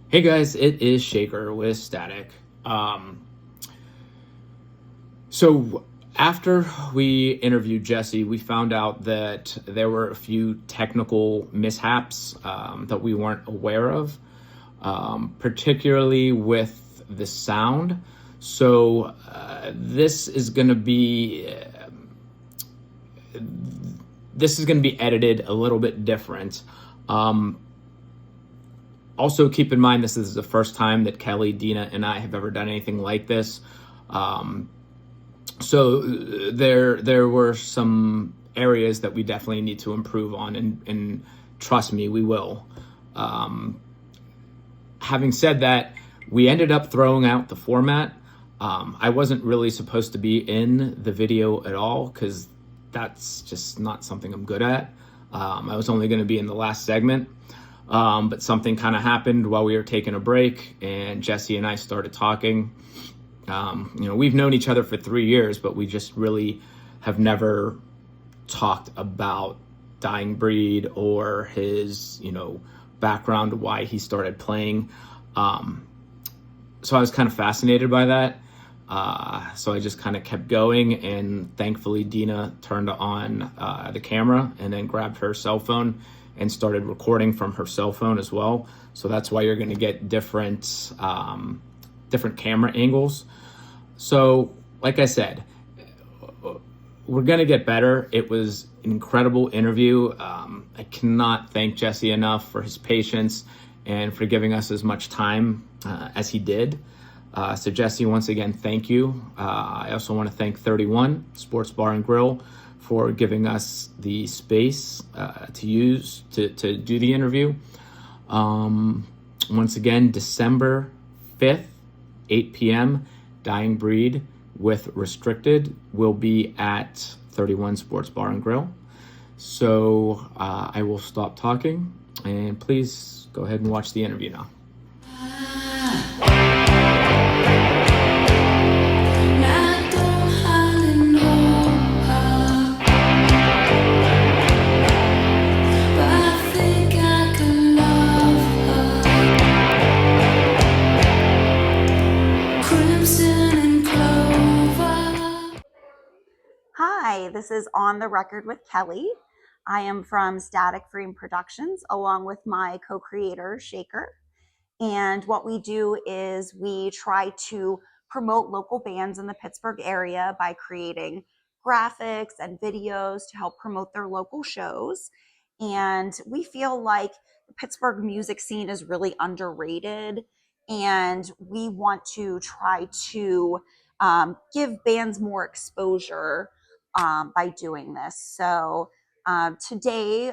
Hey guys, it is Shaker with Static. Um, so after we interviewed Jesse, we found out that there were a few technical mishaps that we weren't aware of, particularly with the sound. So this is going to be edited a little bit different. Um, Also, keep in mind this is the first time that Kelly, Dina, and I have ever done anything like this. Um, so there were some areas that we definitely need to improve on, and trust me, we will. Um, Having said that, we ended up throwing out the format. I wasn't really supposed to be in the video at all because that's just not something I'm good at. I was only going to be in the last segment. But something kind of happened while we were taking a break, and Jesse and I started talking. We've known each other for 3 years, but we just really have never talked about Dying Breed or his, background, why he started playing. Um, so I was kind of fascinated by that. So I just kind of kept going, and thankfully Dina turned on the camera and then grabbed her cell phone and started recording from her cell phone as well. So that's why you're going to get different camera angles. So, like I said, we're going to get better. It was an incredible interview. I cannot thank Jesse enough for his patience and for giving us as much time as he did. So Jesse, once again, thank you. I also want to thank 31 Sports Bar and Grill for giving us the space to use to do the interview. Once again, December 5th, 8 p.m., Dying Breed with Restricted will be at 31 Sports Bar and Grill. So I will stop talking, and please go ahead and watch the interview now. Hi, this is On the Record with Kelly. I am from Static Frame Productions along with my co-creator, Shaker. And what we do is we try to promote local bands in the Pittsburgh area by creating graphics and videos to help promote their local shows. And we feel like the Pittsburgh music scene is really underrated. And we want to try to give bands more exposure by doing this. So today,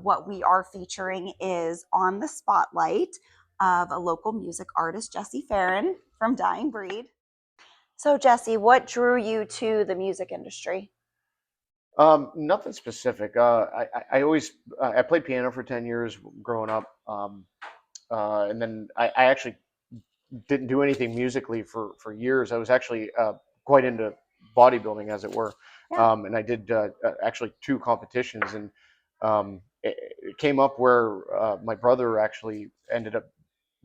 what we are featuring is On the Spotlight of a local music artist, Jesse Farren from Dying Breed. So, Jesse, what drew you to the music industry? Nothing specific. I always I played piano for 10 years growing up, and then I actually didn't do anything musically for years. I was actually quite into bodybuilding, as it were, Yeah. and I did actually two competitions, and it came up where my brother actually ended up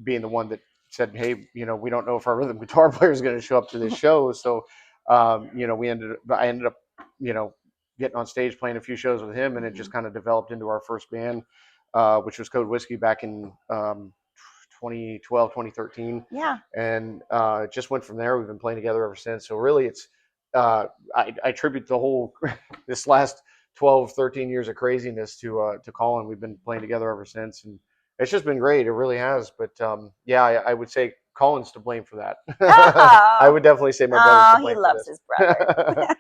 being the one that said, "Hey, we don't know if our rhythm guitar player is going to show up to this show." So, I ended up, you know, getting on stage playing a few shows with him, and it just kind of developed into our first band, which was Code Whiskey back in 2012, 2013, Yeah. and it just went from there. We've been playing together ever since. So really, it's I attribute the whole this last 12, 13 years of craziness to Colin. We've been playing together ever since, and it's just been great. It really has. But yeah, I would say Colin's to blame for that. I Oh, would definitely say my brother's to he blame for loves his brother. this.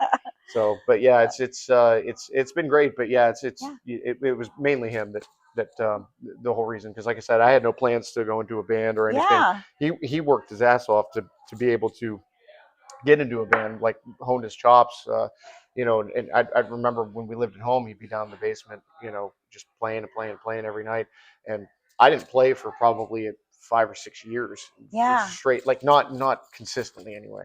So, but yeah, it's been great. But yeah, Yeah. it was mainly him that the whole reason. Because like I said, I had no plans to go into a band or anything. Yeah. He worked his ass off to be able to get into a band, like honed his chops. And I remember when we lived at home, he'd be down in the basement, just playing and playing and playing every night. And I didn't play for probably 5 or 6 years Yeah. straight, like not consistently anyway.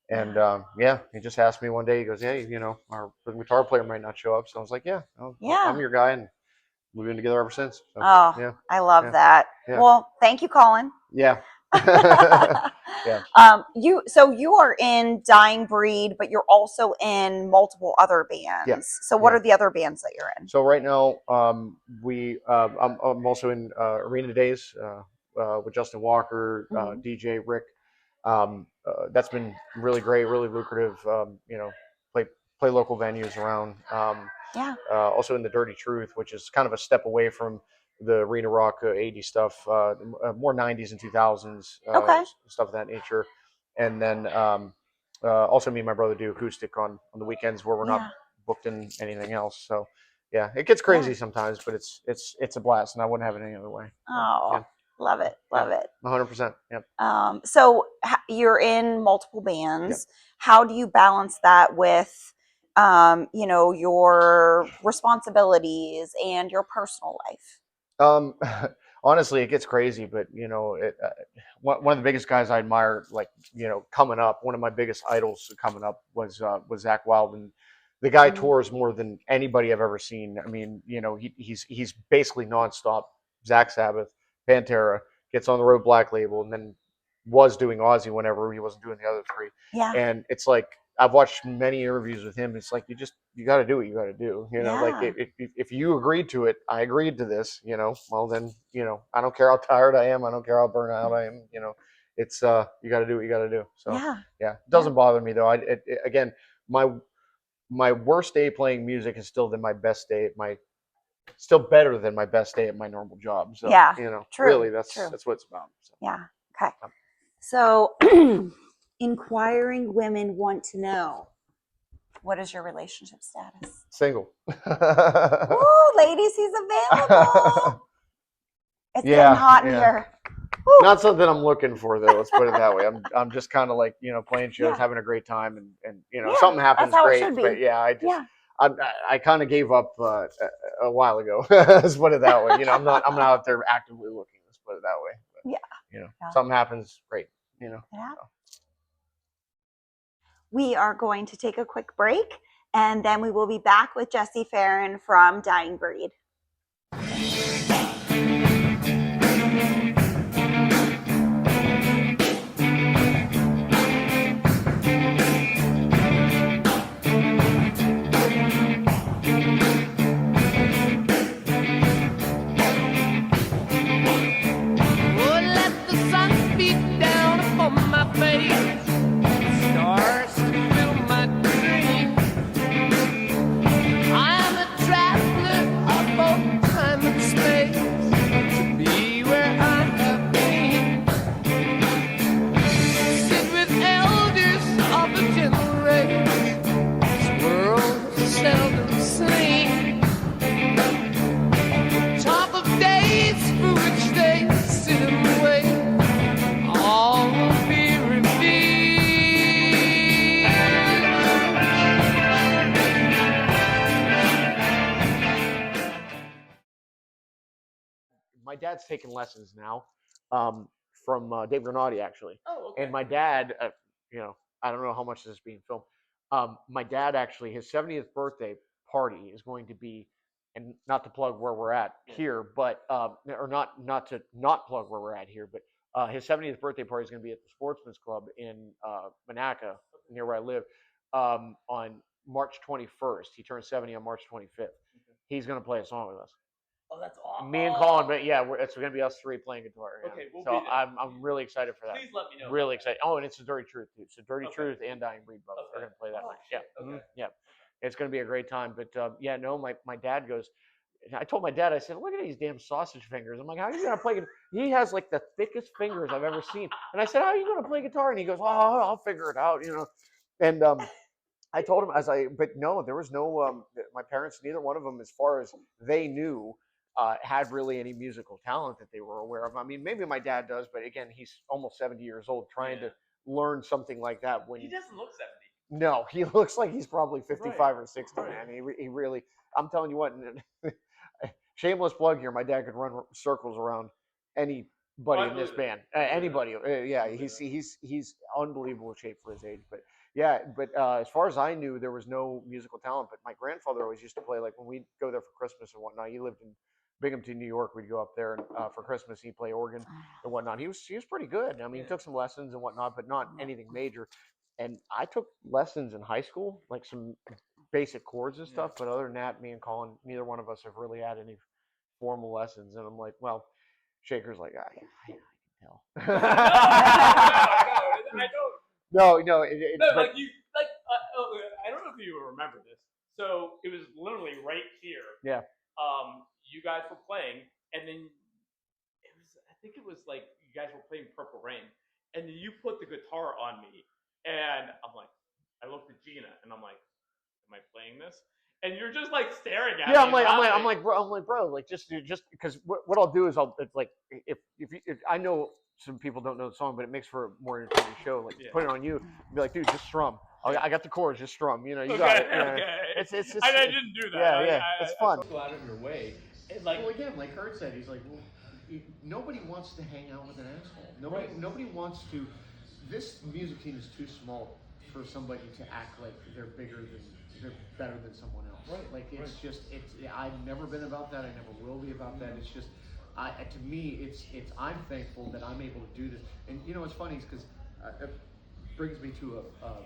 And yeah, he just asked me one day. He goes, "Hey, our guitar player might not show up." So I was like, "Yeah, I'm Yeah. your guy," and we've been together ever since. So Oh, yeah, I love yeah, that. yeah. Well, thank you, Colin. Yeah. Yeah. So you are in Dying Breed, but you're also in multiple other bands. Yeah. So what Yeah. are the other bands that you're in? So right now, I'm also in Arena Days with Justin Walker, Mhm. DJ Rick. That's been really great, really lucrative. Play local venues around. Yeah. Also in the Dirty Truth, which is kind of a step away from the arena rock 80s stuff, more 90s and 2000s Okay. stuff of that nature. And then also me and my brother do acoustic on the weekends where we're Yeah. not booked in anything else. So yeah, it gets crazy sometimes, but it's a blast, and I wouldn't have it any other way. Oh, Yeah. love it. Love it. 100%. Yep. So you're in multiple bands. Yep. How do you balance that with, your responsibilities and your personal life? Um, honestly, it gets crazy, but one of the biggest guys I admire, like coming up, one of my biggest idols coming up was Zach Wild, and the guy Mhm. tours more than anybody I've ever seen. I mean, he's basically nonstop. Zach Sabbath, Pantera, gets on the road, Black Label, and then was doing Ozzy whenever he wasn't doing the other three. Yeah. And it's like I've watched many interviews with him. It's like you got to do what you got to do. Like Yeah. if you agreed to it, I agreed to this. Well then I don't care how tired I am. I don't care how burnt out I am. It's you got to do what you got to do. So Yeah. yeah, it doesn't bother me though. Again, my worst day playing music is still than my best day at my still better than my best day at my normal job. So Yeah. True. really that's True. that's what it's about. So. Yeah. Okay. So inquiring women want to know, what is your relationship status? Single. Ooh, ladies, he's available. It's getting Yeah, hot in yeah. here. Woo. Not something I'm looking for though. Let's put it that way. I'm just kind of like playing shows, Yeah. having a great time, and Yeah, something happens, that's how it great. should be. But yeah, Yeah. I kind of gave up a while ago. Let's put it that way. I'm not out there actively looking. Let's put it that way. But, Yeah. something happens, great. Yeah. So. We are going to take a quick break, and then we will be back with Jesse Farren from Dying Breed. My dad's taking lessons now from Dave Granati, actually. Oh, okay. And my dad, I don't know how much this is being filmed. My dad actually, his 70th birthday party is going to be, and not to plug where we're at here, but or not to not plug where we're at here, but his 70th birthday party is going to be at the Sportsman's Club in Monaca, near where I live, on March 21st. He turns 70 on March 25th. He's going to play a song with us. Oh, that's awesome. Me and Colin, but yeah, it's going to be us three playing guitar. Yeah. Okay, we'll so be there. I'm really excited for that. Please let me know. Really excited. Oh, and it's the Dirty Truth too. So Dirty Truth and Dying Breed both are Okay. going to play that Oh, night. shit. Yeah, Okay. yeah. It's going to be a great time. But my dad goes. I told my dad, I said, look at these damn sausage fingers. I'm like, how are you going to play guitar? He has like the thickest fingers I've ever seen. And I said, how are you going to play guitar? And he goes, oh, I'll figure it out, And I told him but no, there was no. My parents, neither one of them, as far as they knew, had really any musical talent that they were aware of. I mean, maybe my dad does, but again, he's almost 70 years old, trying to learn something like that. When He doesn't look 70. No, he looks like he's probably 55 Right. or 60, Right. man. He really. I'm telling you what. Shameless plug here. My dad could run circles around anybody in this band. Anybody. Yeah, he's unbelievable shape for his age. But yeah, as far as I knew, there was no musical talent. But my grandfather always used to play, like when we go there for Christmas and whatnot. He lived in Binghamton, New York. We'd go up there and, for Christmas. He'd play organ and whatnot. He was pretty good. I mean, he took some lessons and whatnot, but not anything major. And I took lessons in high school, like some basic chords and stuff. But other than that, me and Colin, neither one of us have really had any formal lessons. And I'm like, well, Shaker's like, I can tell. I don't. No, No, like you, like I don't know if you remember this. So it was literally right here. Yeah. You guys were playing, and then I think it was like you guys were playing Purple Rain, and then you put the guitar on me, and I'm like, I looked at Gina, and I'm like, am I playing this? And you're just like staring at me. Yeah, I'm like, bro, like just because what I'll do is it's like if I know some people don't know the song, but it makes for a more entertaining show. Like put it on you, and be like, dude, just strum. I got the chords, just strum. You know, you got it. You know, okay. It's just. I didn't do that. Yeah, it's fun. Go out of your way. Like, well, again, like Kurt said, he's like, well, nobody wants to hang out with an asshole. Nobody wants to. This music team is too small for somebody to act like they're better than someone else. Right. Like it's just I've never been about that. I never will be about that. It's just to me, it's I'm thankful that I'm able to do this. And you know, what's funny is because it brings me to a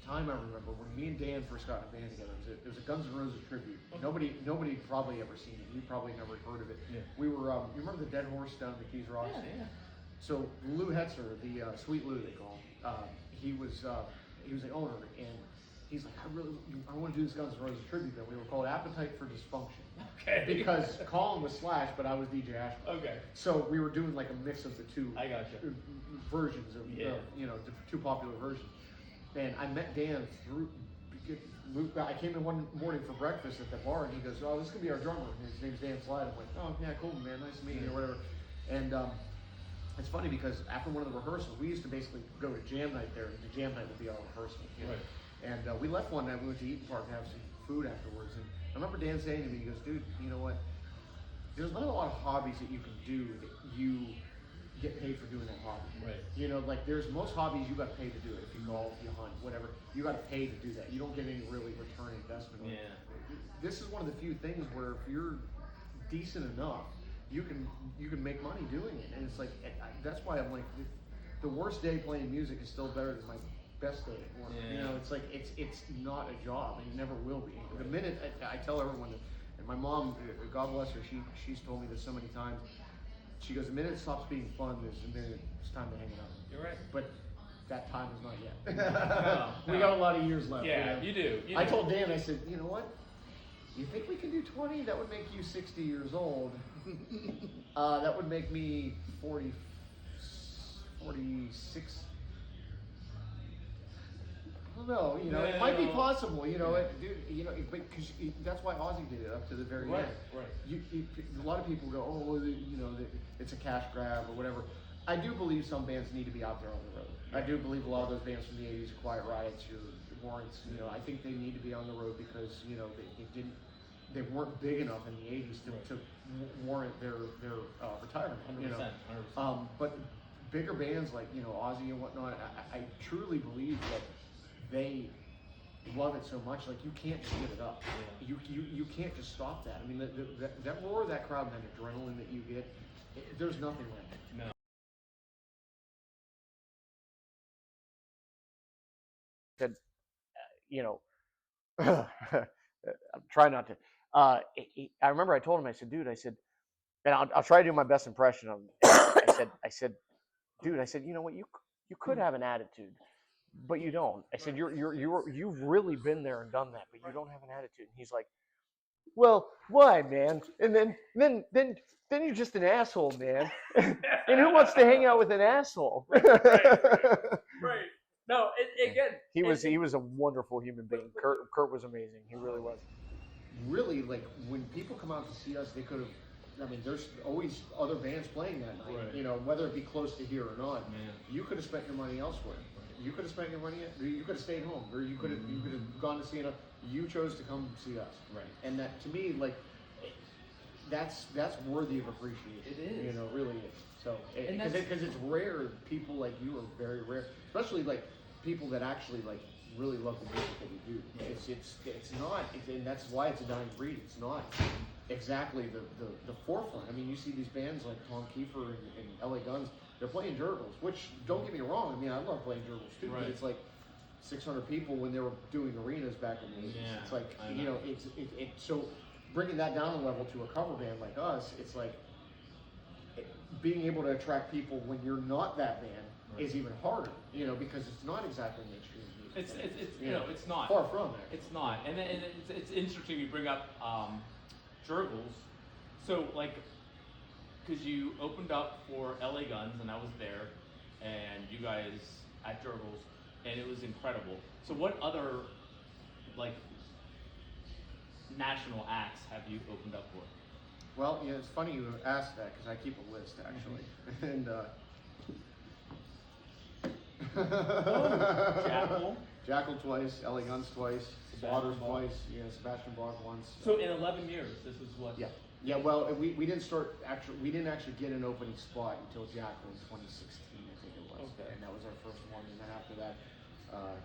time I remember when me and Dan first got in a band together. It was a Guns N' Roses tribute. Nobody probably ever seen it. You probably never heard of it. Yeah. We were you remember the Dead Horse down at the Keys Rocks? Yeah. So Lou Hetzer, the Sweet Lou they call him, he was the owner, and he's like, I want to do this Guns N' Roses tribute band. We were called Appetite for Dysfunction. Okay. Because Colin was Slash, but I was DJ Ashman. Okay. So we were doing like a mix of the two. I gotcha. Versions of the two popular versions. And I met Dan I came in one morning for breakfast at the bar, and he goes, "Oh, this is gonna be our drummer. His name's Dan Slide." I'm like, "Oh yeah, cool, man. Nice to meet you," or whatever. And it's funny because after one of the rehearsals, we used to basically go to jam night there. The jam night would be our rehearsal. Right. And we left one night. We went to Eaton Park to have some food afterwards. And I remember Dan saying to me, he goes, "Dude, you know what? There's not a lot of hobbies that you can do that you get paid for doing that hobby. Right. You know, like there's most hobbies you got to pay to do it. If you golf, you hunt, whatever, you got to pay to do that. You don't get any really return investment. Yeah. This is one of the few things where if you're decent enough, you can make money doing it. And it's like that's why I'm like the worst day playing music is still better than my best day at work. Yeah. You know, it's like it's not a job, and it never will be. The minute I tell everyone that, and my mom, God bless her, she's told me this so many times. She goes, the minute it stops being fun is the minute it's time to hang it up. You're right. But that time is not yet. No. We got a lot of years left. Yeah, you do. I told Dan, I said, you know what? You think we can do 20? That would make you 60 years old. That would make me 46. I don't know, it might be possible, because that's why Ozzy did it up to the very end. Right. A lot of people go, oh, well, it's a cash grab or whatever. I do believe some bands need to be out there on the road. I do believe a lot of those bands from the 80s, Quiet Riots, your Warrants, I think they need to be on the road because, they weren't big enough in the 80s to warrant their retirement. 100%. But bigger bands like, Ozzy and whatnot, I truly believe that they love it so much, like you can't just give it up. Yeah. You can't just stop that. I mean, that roar of that crowd and that adrenaline that you get, there's nothing like it. No. That, I'm trying not to. I remember I told him, I said, dude, and I'll try to do my best impression of him. I said, dude, you know what, you could have an attitude, but you don't. I said, you've really been there and done that, but you don't have an attitude. And he's like, well, why, man? And then you're just an asshole, man. And who wants to hang out with an asshole? Right. No, again. He was a wonderful human being. Kurt was amazing. He really was. Really, like when people come out to see us, they could have. I mean, there's always other bands playing that night. Right. Whether it be close to here or not. Man. You could have spent your money elsewhere. You could have spent your money. You could have stayed home, or you could have gone to see it. You chose to come see us. Right. And that, to me, like, that's worthy of appreciation. It is. Really is. So, because it's rare. People like you are very rare, especially like people that actually like really love the music that we do. It's not, and that's why it's a dying breed. It's not. exactly the forefront. I mean, you see these bands like Tom Kiefer and LA Guns, they're playing Jurgles, which, don't get me wrong, I mean, I love playing Jurgles too, Right. but it's like 600 people when they were doing arenas back in the 80s. Yeah, It's like, I you know, so bringing that down a level to a cover band like us, it's like being able to attract people when you're not that band is even harder, you know, because it's not exactly mainstream music. It's you know, it's not. Far from it. It's not. And it's interesting you bring up Jurgles. So, like, because you opened up for LA Guns, and I was there, and you guys at Jurgles, and it was incredible. So, what other, like, national acts have you opened up for? Well, yeah, it's funny you asked that because I keep a list actually, and Jackal. Jackal twice, LA Guns twice, Sebastian Slaughters Bach. twice, yeah, Sebastian Bach once. So, in 11 years, this is what? Yeah, yeah. Well, we didn't start actually. We didn't actually get an opening spot until Jackal in 2016, I think it was. Okay. And that was our first one, and then after that,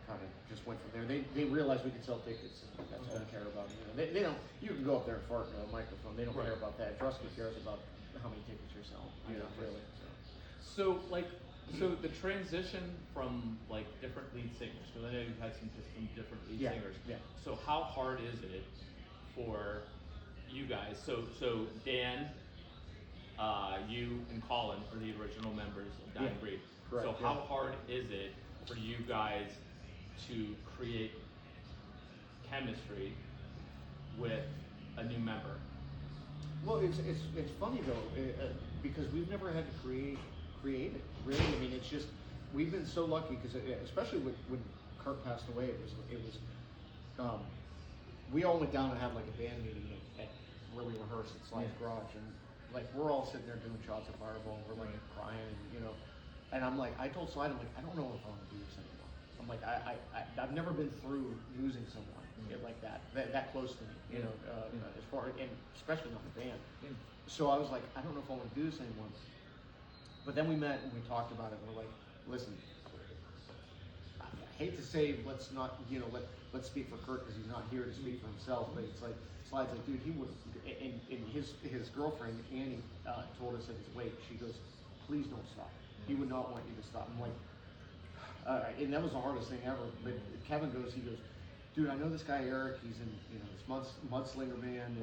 kind of just went from there. They realized we could sell tickets, and that's all they care about. You know, they don't. You can go up there and fart into a microphone. They don't care about that. Trust me, cares about how many tickets you're selling. You know, really. So, like, so the transition from, like, different lead singers, because I know you've had some different lead singers. Yeah. So how hard is it for you guys? So Dan, you and Colin are the original members of Dying Breed. Correct, So how hard is it for you guys to create chemistry with a new member? Well, it's funny though, because we've never had to create it. Really, I mean, it's just we've been so lucky because especially when Kurt passed away, it was we all went down and had like a band meeting at where we rehearsed at Sly's Garage, and like we're all sitting there doing shots of Fireball, and we're like crying, and you know, and I'm like, I told Sly, I'm like, I don't know if I want to do this anymore. I'm like, I've never been through losing someone like that close to me, you know, as far and especially not the band. So I was like, I don't know if I want to do this anymore. But then we met and we talked about it. And we're like, listen, I hate to say let's not, you know, let's speak for Kurt because he's not here to speak for himself. But it's like Slide's like, dude, he would. And his girlfriend Annie told us at his wake, she goes, please don't stop. He would not want you to stop. I'm like, all right. And that was the hardest thing ever. But Kevin goes, he goes, dude, I know this guy Eric. He's in, you know, this Mudslinger band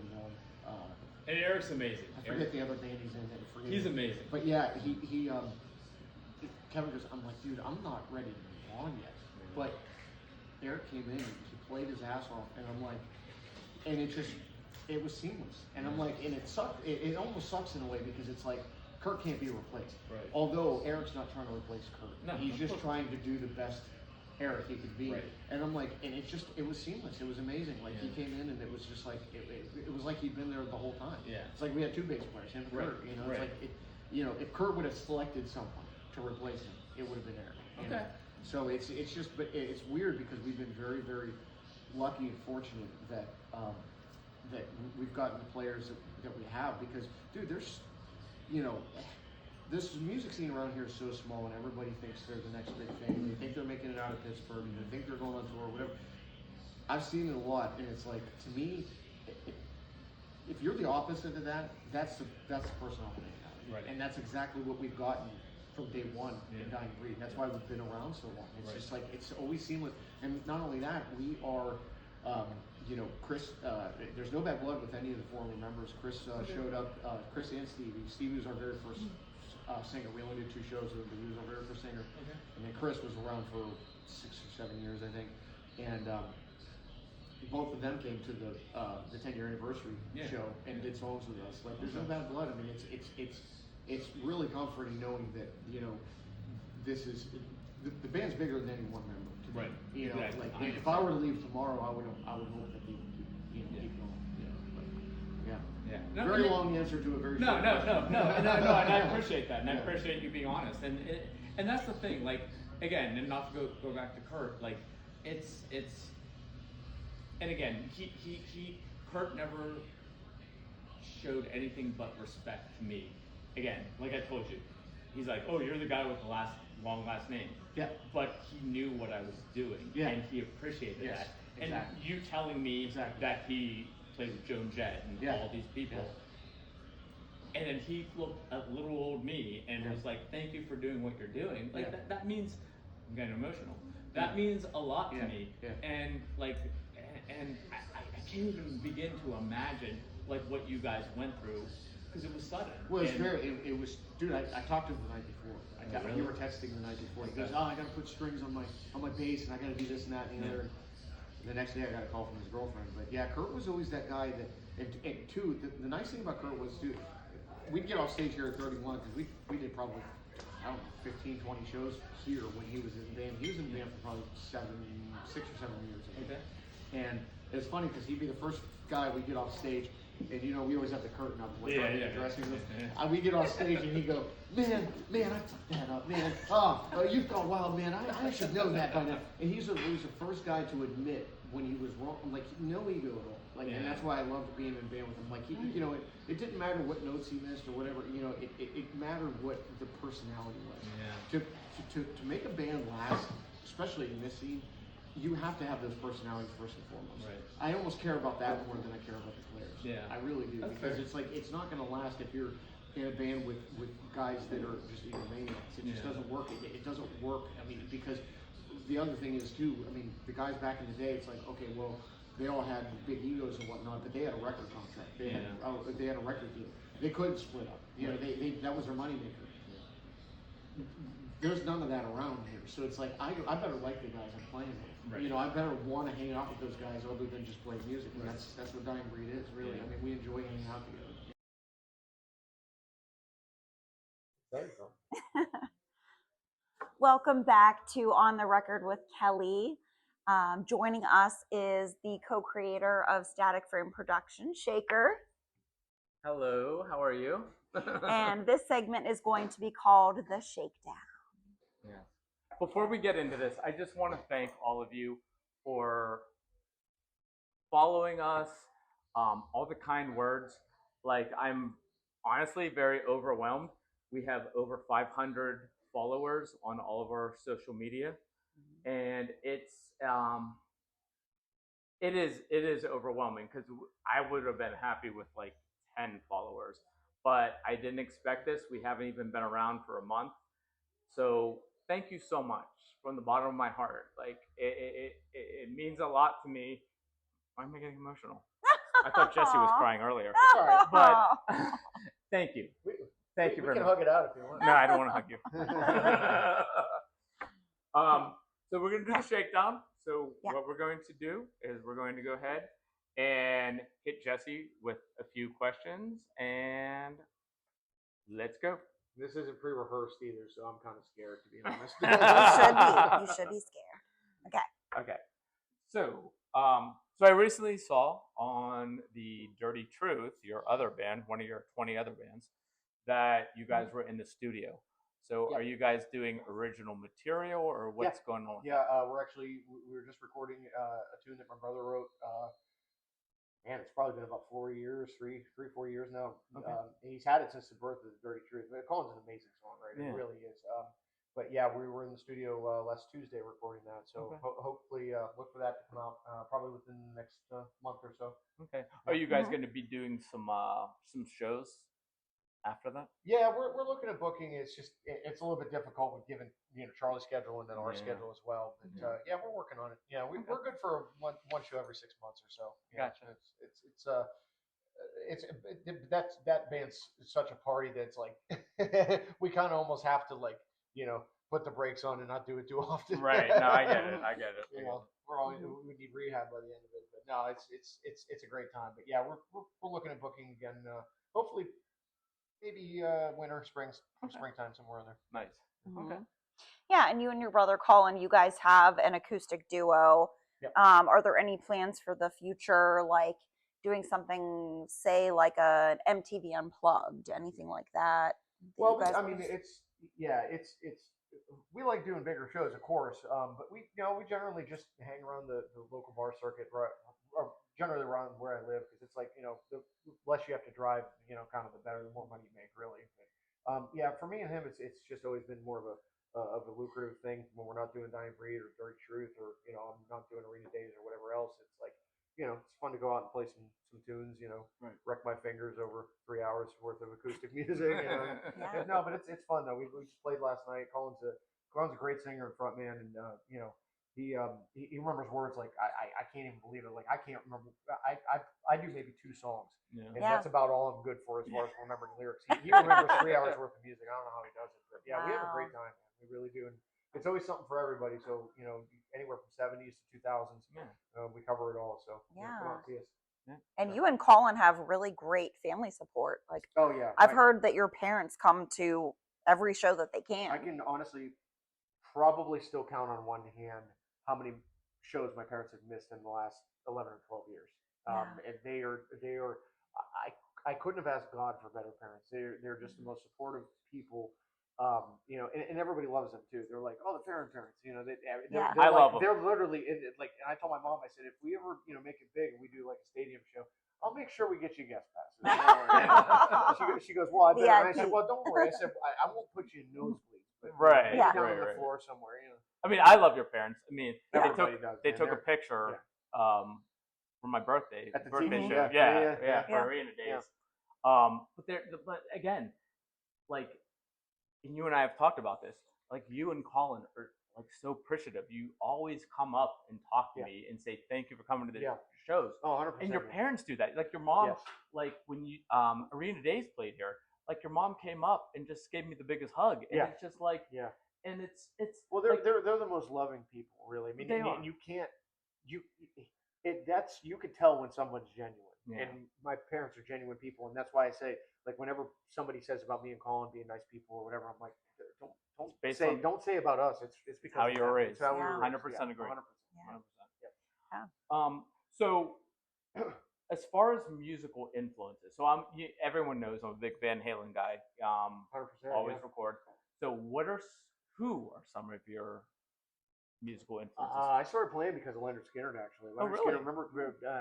And Eric's amazing. I forget the other band he's in. He's amazing. But yeah, he Kevin goes, I'm like, dude, I'm not ready to move on yet. But Eric came in and he played his ass off, and I'm like, and it was seamless. And I'm like, and it sucked. It almost sucks in a way because it's like Kurt can't be replaced. Right. Although Eric's not trying to replace Kurt. No, he's just trying to do the best Eric he could be. Right. And I'm like, and it was seamless. It was amazing. Like he came in and it was just like it was like he'd been there the whole time. Yeah. It's like we had two bass players, him and Kurt. You know, it's like you know, if Kurt would have selected someone to replace him, it would have been Eric. You know? So it's just, but it's weird because we've been very, very lucky and fortunate that that we've gotten the players that we have because, dude, there's, you know, this music scene around here is so small and everybody thinks they're the next big thing. They think they're making it out of Pittsburgh and they think they're going on tour or whatever. I've seen it a lot and it's like, to me, if you're the opposite of that, that's the person I'm making out of. Right. And that's exactly what we've gotten from day one in Dying Breed. That's why we've been around so long. It's just like, it's always seamless. And not only that, we are, you know, Chris, there's no bad blood with any of the former members. Chris showed up, Chris and Stevie. Stevie was our very first singer. We only did 2 shows with him, but he was our very first singer. And then Chris was around for 6 or 7 years, I think. And both of them came to the 10-year anniversary show and did songs with us. Like, there's no bad blood. I mean, it's really comforting knowing that, you know, this is the band's bigger than any one member. Right. You know, Exactly. like if I were to leave tomorrow, I would hope that they would keep going. Yeah. No, Very long answer to a very no, short question. no, and I appreciate that, and I appreciate you being honest, and that's the thing. Like, again, and not to go back to Kurt, like it's, and again, Kurt never showed anything but respect to me. Again, like I told you, he's like, oh, you're the guy with the long last name. Yeah. But he knew what I was doing, and he appreciated that. And exactly. you telling me that he played with Joan Jett and Yeah. all these people. Yeah. And then he looked at little old me and was like, "Thank you for doing what you're doing." Like that means I'm getting emotional. That means a lot to me. Yeah. And like, and I can't even begin to imagine like what you guys went through because it was sudden. Well, it's And- very. It was, dude. I talked to him the night before. really? You were texting the night before. He goes, "Oh, I got to put strings on my bass, and I got to do this and that and the other." And the next day, I got a call from his girlfriend. But yeah, Kurt was always that guy that. And two, the nice thing about Kurt was, dude, we'd get off stage here at 31 because we did probably, I don't know, 15, 20 shows here when he was in the band. He was in the band for probably 6 or 7 years. Okay. And it's funny because he'd be the first guy we'd get off stage, and you know we always have the curtain up when we're in the dressing room. We get off stage and he'd go, man, I fucked that up, man. Oh, you've gone wild, man. I should know that by now. And he was the first guy to admit when he was wrong. I'm like, no ego at all. Like, and that's why I loved being in band with him. Like, you know, it didn't matter what notes he missed or whatever. You know, it mattered what the personality was. Yeah. To make a band last, especially in this scene, you have to have those personalities first and foremost. Right. I almost care about that more than I care about the players. Yeah. I really do. That's Because fair. it's like, it's not going to last if you're in a band with guys that are just egomaniacs. It just doesn't work. It doesn't work. I mean, because the other thing is too, I mean, the guys back in the day, it's like, okay, well, they all had big egos and whatnot, but they had a record contract. They had a record deal. They couldn't split up. You know, they that was their moneymaker. There's none of that around here, so it's like I better like the guys I'm playing with. Right. You know, I better want to hang out with those guys other than just play music. And that's what Dying Breed is, really. I mean, we enjoy hanging out together. Welcome back to On the Record with Kelly. Joining us is the co-creator of Static Frame Production, Shaker. Hello, how are you? And this segment is going to be called The Shakedown. Yeah. Before we get into this, I just want to thank all of you for following us, all the kind words. Like, I'm honestly very overwhelmed. We have over 500 followers on all of our social media, and it is overwhelming because I would have been happy with like 10 followers, but I didn't expect this. We haven't even been around for a month, so thank you so much from the bottom of my heart. Like it means a lot to me. Why am I getting emotional? I thought Jesse was crying earlier. Sorry. But thank you. Thank you We very can much. hug it out if you want. No, I don't want to hug you. So we're going to do the shakedown. So what we're going to do is we're going to go ahead and hit Jesse with a few questions, and let's go. This isn't pre-rehearsed either, so I'm kind of scared, to be honest. You should be scared. Okay. So, so I recently saw on the Dirty Truth, your other band, one of your 20 other bands, that you guys were in the studio. So are you guys doing original material or what's going on? Yeah, we were just recording a tune that my brother wrote. Man, it's probably been about 4 years, 4 years now. Okay. He's had it since the birth of the Dirty Truth. Colin's an amazing song, right? Yeah. It really is. But yeah, we were in the studio last Tuesday recording that. So hopefully look for that to come out probably within the next month or so. Okay. Are you guys going to be doing some shows after that? Yeah, we're looking at booking. It's just it's a little bit difficult with given Charlie's schedule and then our schedule as well. But yeah, we're working on it. Yeah, we're good for one show every 6 months or so. Gotcha. That band's such a party that's like we kind of almost have to like put the brakes on and not do it too often. Right. No, I get it. We need rehab by the end of it. But no, it's a great time. But yeah, we're looking at booking again. Hopefully. Maybe winter, springtime, somewhere in there. Nice. Okay. Yeah, and you and your brother Colin, you guys have an acoustic duo. Yep. Are there any plans for the future, like doing something, say, like an MTV Unplugged, anything like that? Well, I mean, it's we like doing bigger shows, of course, but we generally just hang around the local bar circuit, right? Or generally around where I live, because it's like the less you have to drive, kind of the better, the more money you make, really. But, yeah, for me and him, it's just always been more of a lucrative thing when we're not doing Dying Breed or Dirty Truth, or I'm not doing Arena Days or whatever else. It's like it's fun to go out and play some tunes. Right. Wreck my fingers over 3 hours worth of acoustic music. Yeah. No, but it's fun though. We just played last night. Colin's a great singer and frontman, and he remembers words like I can't even believe it. Like I can't remember. I do maybe 2 songs, and Yeah. that's about all I'm good for as far as remembering lyrics. He remembers 3 hours worth of music. I don't know how he does it, but yeah, we have a great time. Man. We really do, and it's always something for everybody. So anywhere from 70s to 2000s, we cover it all. So come on, see us. Yeah. And you and Colin have really great family support. Like, Oh yeah, I've heard that your parents come to every show that they can. I can honestly probably still count on one hand how many shows my parents have missed in the last 11 or 12 years. And they are I couldn't have asked God for better parents. They're just the most supportive people. And everybody loves them too. They're like, oh, the Farren parents. I love them. They're literally and I told my mom, I said, if we ever make it big and we do like a stadium show, I'll make sure we get you guest passes. She goes, well, I better. And I said, well, don't worry. I said, I won't put you in nosebleeds, but Right. Yeah. down on the floor somewhere. I mean, I love your parents. I mean, Everybody does, they man. took a picture for my birthday. At the birthday TV, show. yeah. For Arena Days. But again, like, and you and I have talked about this. Like, you and Colin are like so appreciative. You always come up and talk to me and say thank you for coming to the shows. Oh, 100%. And your parents do that. Like your mom, Yes. like when you Arena Days played here, like your mom came up and just gave me the biggest hug. And it's just like and it's well, they're the most loving people, really. I mean, you can't you can tell when someone's genuine. Yeah. And my parents are genuine people, and that's why I say, like, whenever somebody says about me and Colin being nice people or whatever, I'm like, don't say about us. It's because how you were raised. It's how we were raised. 100% agree. 100%. Yeah. So as far as musical influences, so everyone knows I'm a big Van Halen guy. 100%. Always record. So who are some of your musical influences? I started playing because of Leonard Skinner, actually. Leonard really? Skinner, remember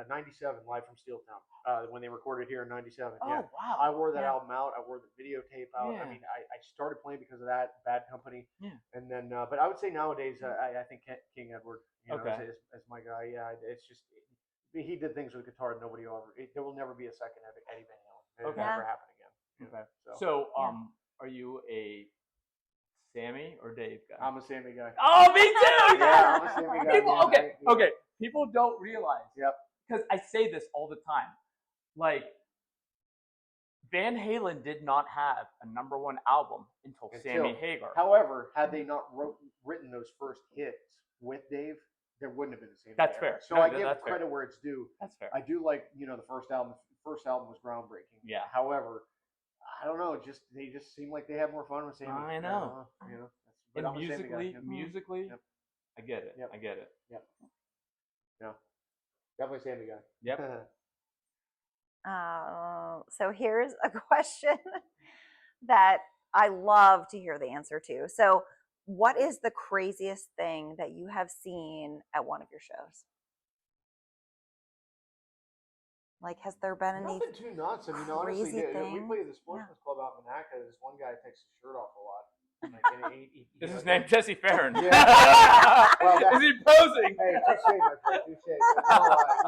97, Live from Steeltown, when they recorded here in 97. Oh, yeah. wow. I wore that album out. I wore the videotape out. Yeah. I mean, I started playing because of that, Bad Company. Yeah. And then, but I would say nowadays, I think King Edward, Okay. is my guy. Yeah, it's just, he did things with guitar that nobody ever, there will never be a second Eddie Van Halen. It'll Okay. never happen again. Okay. So are you a Sammy or Dave guy? I'm a Sammy guy. Oh, me too. Yeah, I'm a Sammy guy. People, man. okay. People don't realize. Yep. Because I say this all the time. Like, Van Halen did not have a #1 album until Sammy Hagar. However, had they not written those first hits with Dave, there wouldn't have been a Sammy. That's fair. So No, I give that's credit fair. where it's due. That's fair. I do like the first album. The first album was groundbreaking. Yeah. However, I don't know. They just seem like they had more fun with Sammy. I know. But And I'm a Sammy guy. musically, Yep. I get it. Yep. I get it. Yep. Yeah. Definitely Sammy guy. Yep. So here's a question that I love to hear the answer to. So, what is the craziest thing that you have seen at one of your shows? Like, has there been any Nothing too nuts. I mean, honestly, crazy we thing? play the Sportsman's Club out in Monaco. This one guy takes his shirt off a lot. Like, Is his name Jesse Farren? Yeah. Well, Is he posing? Hey, touche, my friend, touche.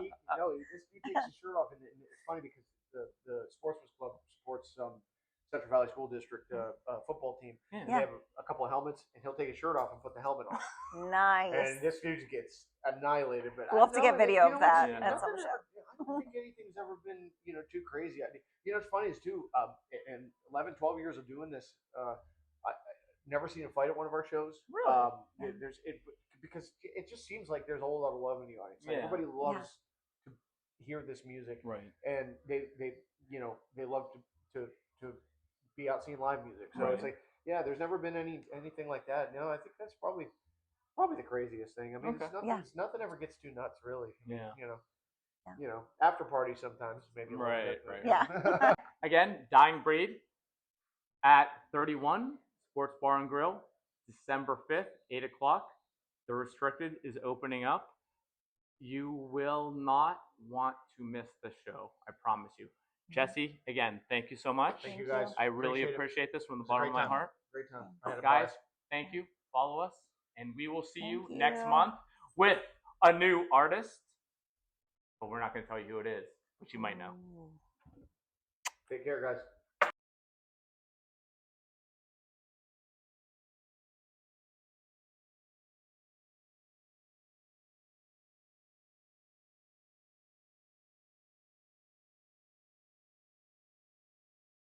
He takes his shirt off, and it's funny because the Sportsman's Club supports Central Valley School District football team. Yeah. And they have a couple of helmets, and he'll take his shirt off and put the helmet on. nice? And this dude gets annihilated. But We'll have to get video of that at some show. I don't think anything's ever been too crazy. What's funny is too, in 11, 12 years of doing this, I never seen a fight at one of our shows. Really? Because it just seems like there's a whole lot of love in the audience. Like, everybody loves to hear this music, Right. and they love to be out seeing live music. So Right. it's like, there's never been anything like that. No, I think that's probably the craziest thing. I mean, it's nothing ever gets too nuts, really. Yeah. After parties sometimes maybe. A little Right, bit, but, right. Yeah. Again, Dying Breed at 31 Sports Bar and Grill, December 5th, 8 o'clock. The Restricted is opening up. You will not want to miss the show. I promise you. Jesse, again, thank you so much. Thank you guys. I really Appreciate it. appreciate this from the It's a bottom great of my time. heart. Great time. I had a Guys, blast. thank you. Follow us, and we will see you Thank next you. month with a new artist. but we're not going to tell you who it is, but you might know. Ooh. Take care, guys.